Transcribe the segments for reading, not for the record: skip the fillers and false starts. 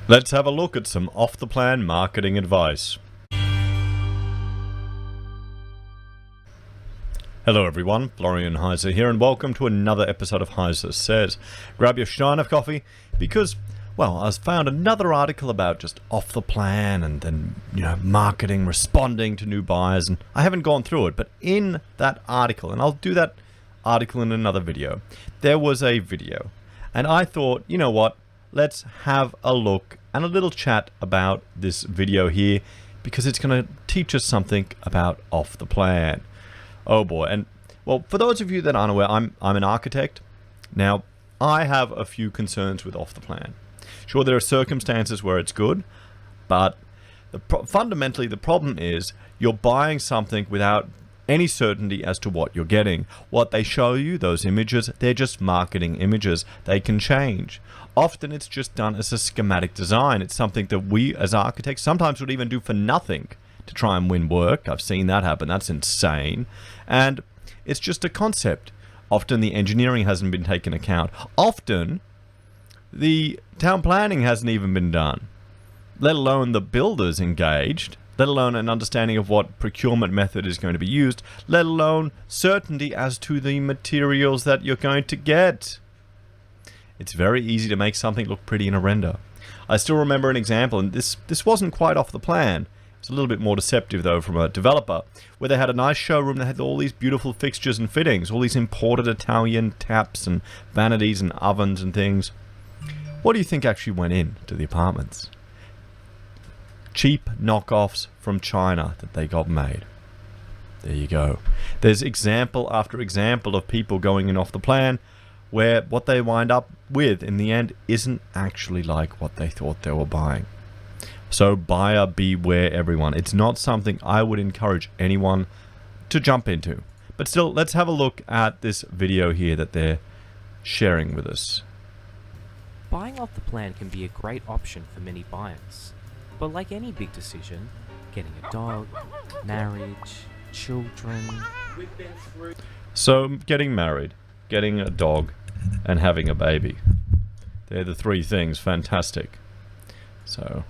Let's have a look at some off-the-plan marketing advice. Hello everyone, Florian.Heise here, and welcome to another episode of HeiseSays. Grab your stein of coffee, because, well, I found another article about just off-the-plan and then, marketing, responding to new buyers, and I haven't gone through it, but in that article, and I'll do that article in another video, there was a video, and I thought, you know what, let's have a look and a little chat about this video here, because it's going to teach us something about off the plan. Oh boy. And well, for those of you that aren't aware, I'm an architect. Now, I have a few concerns with off the plan. Sure, there are circumstances where it's good, but fundamentally the problem is you're buying something without any certainty as to what you're getting. What they show you, those images, they're just marketing images. They can change. Often it's just done as a schematic design. It's something that we as architects sometimes would even do for nothing to try and win work. I've seen that happen. That's insane. And it's just a concept. Often the engineering hasn't been taken account. Often the town planning hasn't even been done, let alone the builders engaged, let alone an understanding of what procurement method is going to be used, let alone certainty as to the materials that you're going to get. It's very easy to make something look pretty in a render. I still remember an example, and this wasn't quite off the plan. It's a little bit more deceptive though, from a developer, where they had a nice showroom that had all these beautiful fixtures and fittings, all these imported Italian taps and vanities and ovens and things. What do you think actually went into the apartments? Cheap knockoffs from China that they got made. There you go. There's example after example of people going in off the plan where what they wind up with in the end isn't actually like what they thought they were buying. So buyer beware, everyone. It's not something I would encourage anyone to jump into. But still, let's have a look at this video here that they're sharing with us. Buying off the plan can be a great option for many buyers. But like any big decision, getting a dog, marriage, children... So getting married, getting a dog, and having a baby. They're the three things. Fantastic. So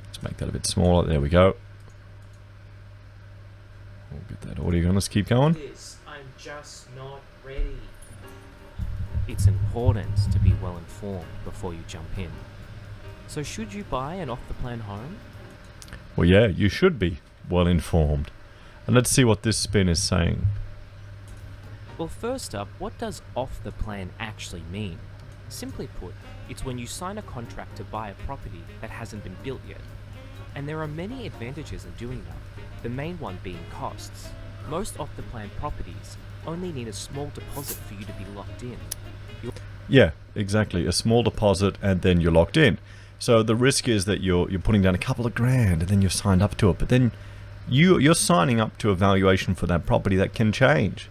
let's make that a bit smaller. There we go. We'll get that audio going. Let's keep going. I'm just not ready. It's important to be well informed before you jump in. So should you buy an off-the-plan home? Well, yeah, you should be well informed. And let's see what this spin is saying. Well, first up, what does off-the-plan actually mean? Simply put, it's when you sign a contract to buy a property that hasn't been built yet. And there are many advantages in doing that, the main one being costs. Most off-the-plan properties only need a small deposit for you to be locked in. Yeah, exactly. A small deposit and then you're locked in. So the risk is that you're putting down a couple of grand and then you're signed up to it. But then you're signing up to a valuation for that property that can change.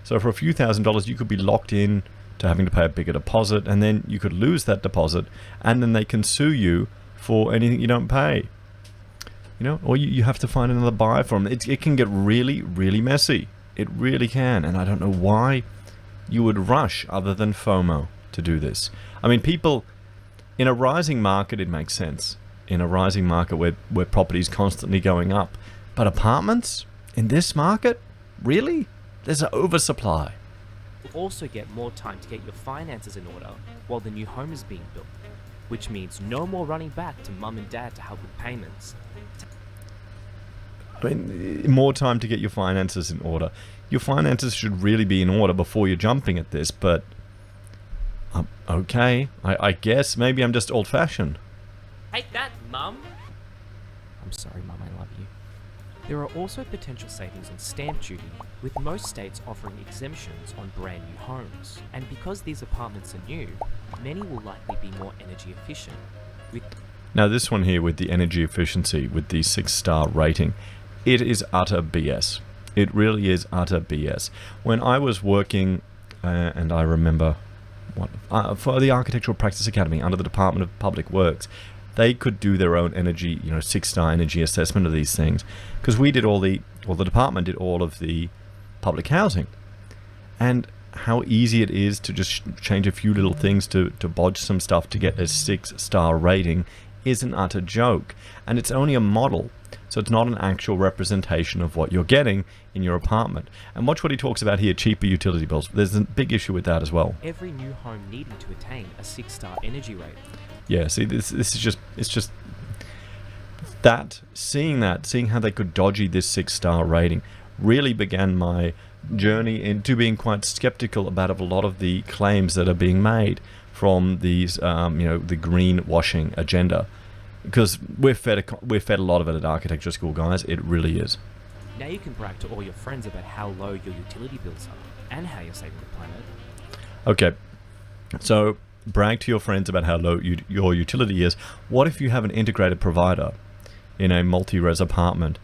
So for a few $1,000s, you could be locked in to having to pay a bigger deposit, and then you could lose that deposit, and then they can sue you for anything you don't pay. Or you have to find another buyer for them. It can get really, really messy. It really can, and I don't know why you would rush other than FOMO to do this. I mean, people, in a rising market, it makes sense. In a rising market where property is constantly going up. But apartments? In this market? Really? There's an oversupply. You'll also get more time to get your finances in order while the new home is being built, which means no more running back to mum and dad to help with payments. I mean, more time to get your finances in order. Your finances should really be in order before you're jumping at this, but okay, I guess maybe I'm just old-fashioned. Take that, Mum. I'm sorry, Mum, I love you. There are also potential savings on stamp duty, with most states offering exemptions on brand new homes. And because these apartments are new, many will likely be more energy efficient. Now this one here with the energy efficiency, with the 6-star rating, it is utter BS. It really is utter BS. When I was working, and I remember for the Architectural Practice Academy under the Department of Public Works, they could do their own energy, 6-star energy assessment of these things, because we did the department did all of the public housing. And how easy it is to just change a few little things to bodge some stuff to get a 6-star rating is an utter joke. And it's only a model, so it's not an actual representation of what you're getting in your apartment. And watch what he talks about here, cheaper utility bills. There's a big issue with that as well. Every new home needing to attain a 6-star energy rating. Yeah, see, this is just, it's just that, seeing how they could dodgy this 6-star rating really began my journey into being quite skeptical about a lot of the claims that are being made from these, the greenwashing agenda, because we're fed a lot of it at architecture school, guys. It really is. Now you can brag to all your friends about how low your utility bills are and how you're saving the planet. Okay, so brag to your friends about how low your utility is. What if you have an integrated provider in a multi-res apartment?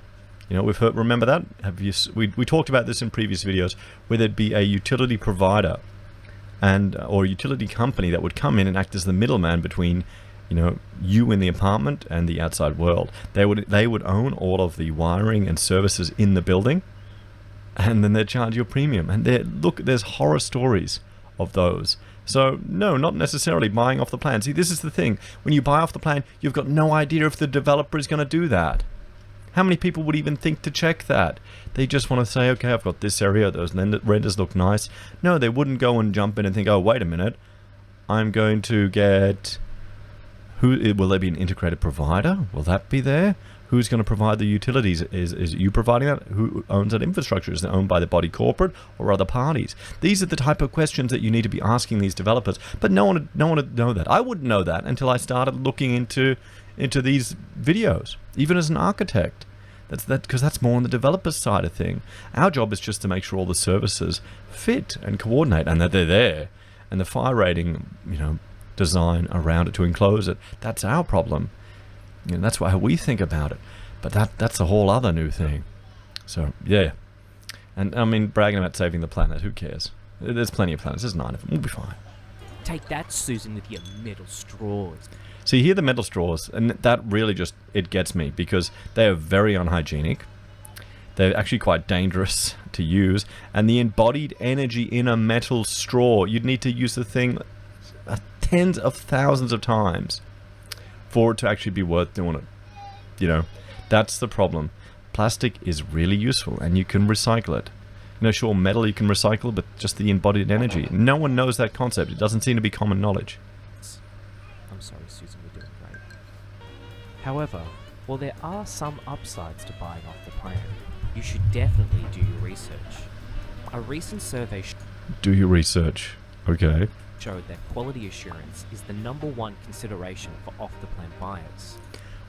You know, we've heard, remember that? We talked about this in previous videos, where there'd be a utility provider or a utility company that would come in and act as the middleman between, you in the apartment and the outside world. They would own all of the wiring and services in the building, and then they'd charge you a premium. And there's horror stories of those. So no, not necessarily buying off the plan. See, this is the thing. When you buy off the plan, you've got no idea if the developer is going to do that. How many people would even think to check that? They just want to say, okay, I've got this area, those renders look nice. No, they wouldn't go and jump in and think, oh, wait a minute, I'm going to get... Will there be an integrated provider? Will that be there? Who's going to provide the utilities? Is you providing that? Who owns that infrastructure? Is it owned by the body corporate or other parties? These are the type of questions that you need to be asking these developers. But no one would know that. I wouldn't know that until I started looking into these videos, even as an architect. Because that's more on the developer's side of thing. Our job is just to make sure all the services fit and coordinate, and that they're there, and the fire rating, design around it to enclose it. That's our problem. That's how we think about it. But that's a whole other new thing. So yeah, and I mean, bragging about saving the planet, who cares? There's plenty of planets. There's 9 of them. We'll be fine. Take that, Susan, with your metal straws. So you hear the metal straws, and that really it gets me, because they are very unhygienic. They're actually quite dangerous to use, and the embodied energy in a metal straw, you'd need to use the thing tens of thousands of times for it to actually be worth doing it. That's the problem. Plastic is really useful, and you can recycle it. Sure, metal you can recycle, but just the embodied energy. No one knows that concept. It doesn't seem to be common knowledge. I'm sorry, Susan, we're doing great. However, while there are some upsides to buying off the plan, you should definitely do your research. A recent survey do your research. Okay. Showed that quality assurance is the #1 consideration for off-the-plan buyers.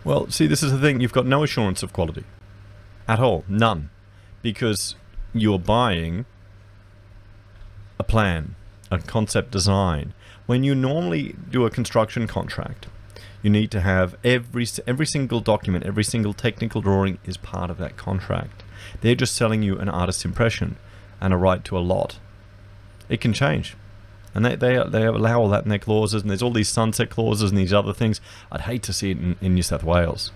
Well, see, this is the thing. You've got no assurance of quality. At all. None. Because you're buying a plan, a concept design. When you normally do a construction contract, you need to have every single document, every single technical drawing is part of that contract. They're just selling you an artist's impression and a right to a lot. It can change. And they allow all that in their clauses, and there's all these sunset clauses and these other things. I'd hate to see it in New South Wales.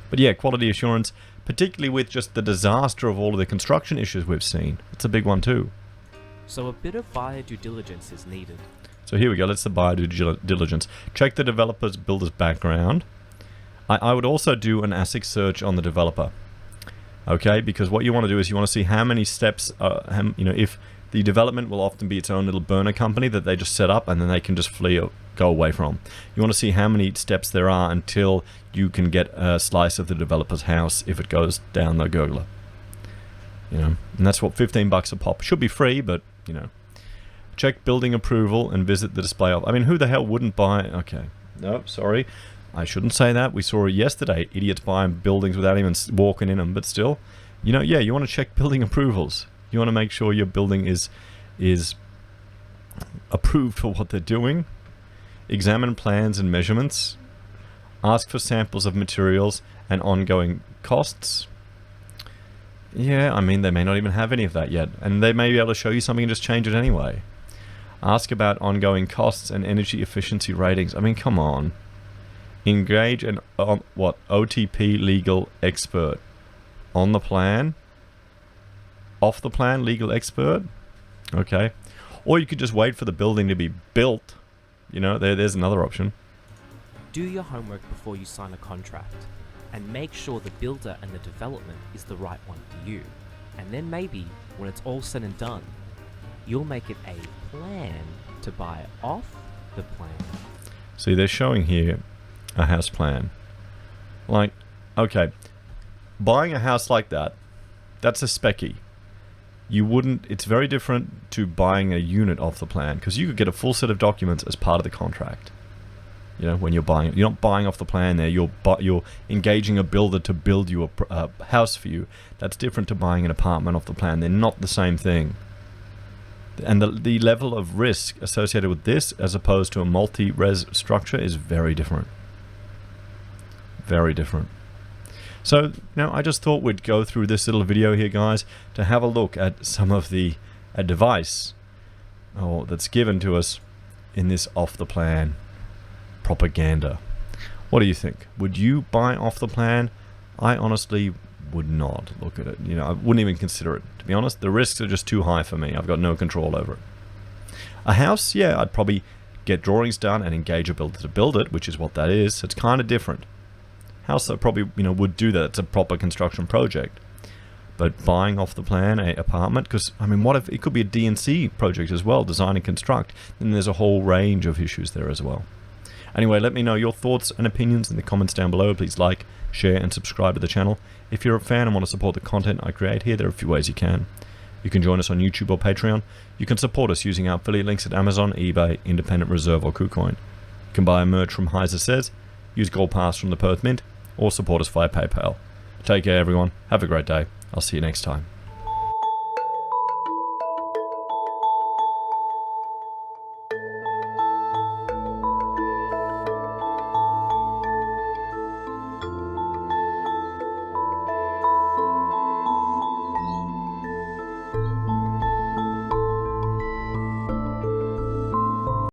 But yeah, quality assurance, particularly with just the disaster of all of the construction issues we've seen. It's a big one too. So a bit of buyer due diligence is needed. So here we go, let's the buyer due diligence. Check the developer's builder's background. I would also do an ASIC search on the developer. Okay, because what you want to do is you want to see how many steps, if the development will often be its own little burner company that they just set up and then they can just flee or go away from. You want to see how many steps there are until you can get a slice of the developer's house if it goes down the gurgler. And that's what, $15 a pop. Should be free, but, Check building approval and visit the display of... I mean, who the hell wouldn't buy... Okay. Nope, sorry. I shouldn't say that. We saw it yesterday. Idiots buying buildings without even walking in them, but still. You want to check building approvals. You want to make sure your building is approved for what they're doing. Examine plans and measurements. Ask for samples of materials and ongoing costs. Yeah, I mean, they may not even have any of that yet, and they may be able to show you something and just change it anyway. Ask about ongoing costs and energy efficiency ratings. I mean, come on. Engage an OTP legal expert. On the plan? Off the plan legal expert? Okay. Or you could just wait for the building to be built. You know, there's another option. Do your homework before you sign a contract, and make sure the builder and the development is the right one for you. And then maybe, when it's all said and done, you'll make it a plan to buy off the plan. See, they're showing here a house plan. Like, okay, buying a house like that, that's a speccey. You wouldn't, it's very different to buying a unit off the plan, because you could get a full set of documents as part of the contract. You know, when you're buying, you're not buying off the plan there, you're engaging a builder to build you a house for you. That's different to buying an apartment off the plan. They're not the same thing. And the level of risk associated with this as opposed to a multi-res structure is very different. Very different. So, now I just thought we'd go through this little video here, guys, to have a look at some of the advice that's given to us in this off-the-plan propaganda. What do you think? Would you buy off the plan? I honestly would not look at it. You know, I wouldn't even consider it. To be honest, the risks are just too high for me. I've got no control over it. A house, yeah, I'd probably get drawings done and engage a builder to build it, which is what that is. It's kind of different. House, I probably, you know, would do that. It's a proper construction project. But buying off the plan a apartment, because, I mean, what if it could be a D&C project as well, design and construct, then there's a whole range of issues there as well. Anyway, let me know your thoughts and opinions in the comments down below. Please like, share, and subscribe to the channel. If you're a fan and want to support the content I create here, there are a few ways you can. You can join us on YouTube or Patreon. You can support us using our affiliate links at Amazon, eBay, Independent Reserve, or Kucoin. You can buy a merch from HeiseSays, use Gold Pass from the Perth Mint, or support us via PayPal. Take care, everyone. Have a great day. I'll see you next time.